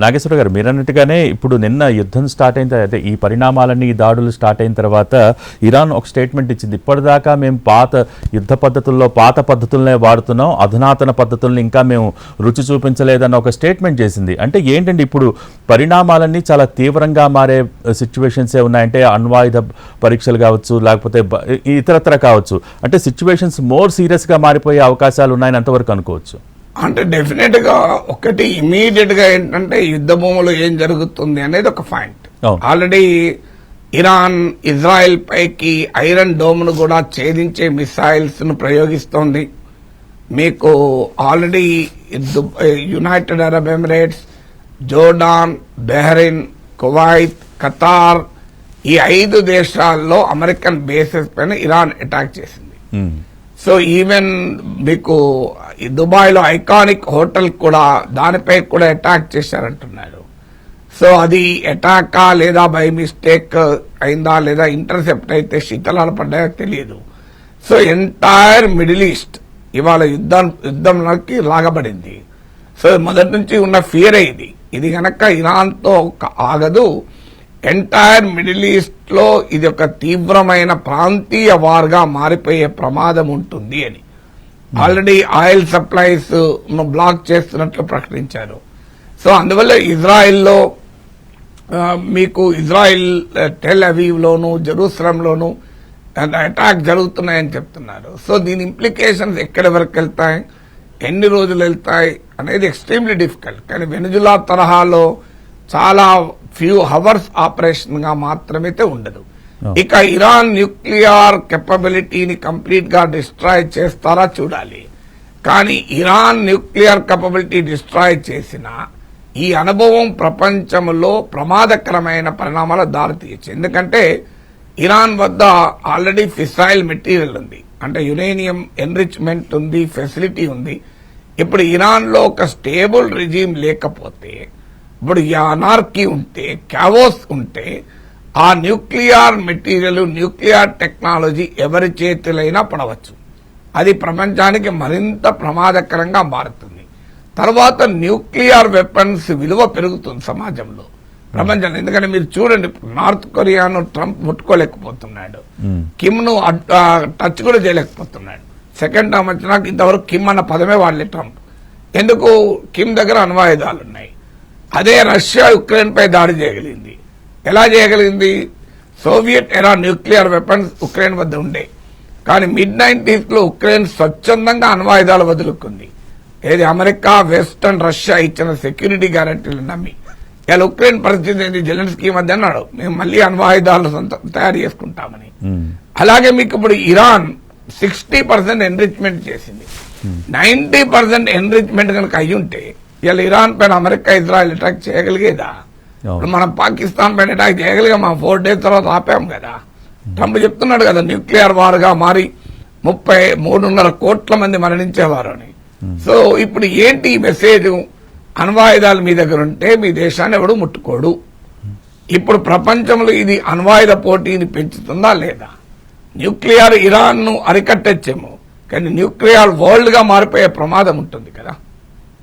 నాగేశ్వర గారు మీరన్నట్టుగానే ఇప్పుడు నిన్న యుద్ధం స్టార్ట్ అయిన తర్వాత ఈ పరిణామాలన్నీ ఈ దాడులు స్టార్ట్ అయిన తర్వాత ఇరాన్ ఒక స్టేట్మెంట్ ఇచ్చింది. ఇప్పటిదాకా మేము పాత యుద్ధ పద్ధతుల్లో పాత పద్ధతులనే వాడుతున్నాం, అధునాతన పద్ధతుల్ని ఇంకా మేము రుచి చూపించలేదన్న ఒక స్టేట్మెంట్ చేసింది. అంటే ఏంటంటే ఇప్పుడు పరిణామాలన్నీ చాలా తీవ్రంగా మారే సిచ్యువేషన్సే ఉన్నాయంటే అణ్వాయుధ పరీక్షలు కావచ్చు, లేకపోతే ఇతరత్ర కావచ్చు. అంటే సిచ్యువేషన్స్ మోర్ సీరియస్గా మారిపోయే అవకాశాలు ఉన్నాయని ఎంతవరకు అనుకోవచ్చు? అంటే డెఫినెట్ గా ఒకటి ఇమీడియట్ గా ఏంటంటే యుద్ధ భూములు ఏం జరుగుతుంది అనేది ఒక పాయింట్. ఆల్రెడీ ఇరాన్ ఇజ్రాయెల్ పైకి ఐరన్ డోమ్ ను కూడా ఛేదించే మిసైల్స్ ను ప్రయోగిస్తోంది. మీకు already United Arab Emirates, Jordan, Bahrain, Kuwait, Qatar ఈ 5 దేశాల్లో అమెరికన్ బేసెస్ పైన ఇరాన్ అటాక్ చేసింది. సో ఈవెన్ మీకు దుబాయ్ లో ఐకానిక్ హోటల్ కూడా దానిపై కూడా అటాక్ చేశారంటున్నారు. సో అది అటాకా లేదా బై మిస్టేక్ అయిందా లేదా ఇంటర్సెప్ట్ అయితే శీతలాలు పడ్డాయో తెలియదు. సో ఎంటైర్ మిడిల్ ఈస్ట్ ఇవాళ యుద్ధంలోకి లాగబడింది. సో మొదటి నుంచి ఉన్న ఫియర్ ఇది గనక ఇరాన్ తో ఆగదు. ఎంటైర్ మిడిల్ ఈస్ట్ లో ఇది ఒక తీవ్రమైన ప్రాంతీయ వార్గా మారిపోయే ప్రమాదం ఉంటుంది అని ఆల్రెడీ ఆయిల్ సప్లైస్ బ్లాక్ చేస్తున్నట్లు ప్రకటించారు. సో అందువల్ల ఇజ్రాయెల్లో మీకు ఇజ్రాయెల్ టెల్ అవీవ్ లోను జెరూసలంలోను అటాక్ జరుగుతున్నాయని చెప్తున్నారు. సో దీని ఇంప్లికేషన్స్ ఎక్కడి వరకు వెళ్తాయి, ఎన్ని రోజులు వెళ్తాయి అనేది ఎక్స్ట్రీమ్లీ డిఫికల్ట్. కానీ వెనుజులా తరహాలో చాలా ఫ్యూ హవర్స్ ఆపరేషన్ గా మాత్రమే ఉండదు. ఇక ఇరాన్ న్యూక్లియర్ కెపబిలిటీని కంప్లీట్ గా డిస్ట్రాయ్ చేస్తారా చూడాలి. కానీ ఇరాన్ న్యూక్లియర్ కెపబిలిటీ డిస్ట్రాయ్ చేసిన ఈ అనుభవం ప్రపంచంలో ప్రమాదకరమైన పరిణామాలకు దారితీయచ్చు. ఎందుకంటే ఇరాన్ వద్ద ఆల్రెడీ ఫిసైల్ మెటీరియల్ ఉంది, అంటే యురేనియం ఎన్రిచ్మెంట్ ఉంది, ఫెసిలిటీ ఉంది. ఇప్పుడు ఇరాన్ లో ఒక స్టేబుల్ రిజీమ్ లేకపోతే, ఇప్పుడు ఈ అనార్కీ ఉంటే, క్యావోస్ ఉంటే ఆ న్యూక్లియర్ మెటీరియల్ న్యూక్లియర్ టెక్నాలజీ ఎవరి చేతులైనా పడవచ్చు. అది ప్రపంచానికి మరింత ప్రమాదకరంగా మారుతుంది. తర్వాత న్యూక్లియర్ వెపన్స్ విలువ పెరుగుతుంది సమాజంలో, ప్రపంచంలో. ఎందుకంటే మీరు చూడండి, నార్త్ కొరియాను ట్రంప్ ముట్టుకోలేకపోతున్నాడు, కిమ్ ను టచ్ కూడా చేయలేకపోతున్నాడు. సెకండ్ టర్మ్ వచ్చినాక ఇంతవరకు కిమ్ అన్న పదమే వాడలే ట్రంప్. ఎందుకు? కిమ్ దగ్గర అణ్వాయుధాలున్నాయి. అదే రష్యా యుక్రెయిన్ పై దాడి చేయగలిగింది. ఎలా చేయగలిగింది? సోవియట్ ఎరా న్యూక్లియర్ వెపన్స్ ఉక్రెయిన్ వద్ద ఉండే, కానీ మిడ్-90s లో ఉక్రెయిన్ స్వచ్ఛందంగా అణ్వాయుధాలు వదులుకుంది. ఏది అమెరికా, వెస్ట్ అండ్ రష్యా ఇచ్చిన సెక్యూరిటీ గ్యారంటీలు నమ్మి. ఇలా ఉక్రెయిన్ పరిస్థితి ఏంది? జెలెన్స్కీ మధ్య అన్నాడు మేము మళ్లీ అణ్వాయుధాలు తయారు చేసుకుంటామని. అలాగే మీకు ఇప్పుడు ఇరాన్ 60% ఎన్రిచ్మెంట్ చేసింది. 90% ఎన్రిచ్మెంట్ కనుక అయ్యుంటే ఇలా ఇరాన్ పైన అమెరికా, ఇజ్రాయెల్ అటాక్ చేయగలిగేదా? మనం పాకిస్తాన్ పైన అటాక్ చేయగలిగా? 4 days తర్వాత ఆపాం కదా. ట్రంప్ చెప్తున్నాడు కదా న్యూక్లియర్ వార్ గా మారి 33.5 కోట్ల మంది మరణించేవారు అని. సో ఇప్పుడు ఏంటి ఈ మెసేజ్? అణ్వాయుధాలు మీ దగ్గర ఉంటే మీ దేశాన్ని ఎవడు ముట్టుకోడు. ఇప్పుడు ప్రపంచంలో ఇది అణ్వాయుధ పోటీని పెంచుతుందా లేదా? న్యూక్లియర్ ఇరాన్ ను అరికట్టచ్చేమో, కానీ న్యూక్లియర్ వరల్డ్ గా మారిపోయే ప్రమాదం ఉంటుంది కదా.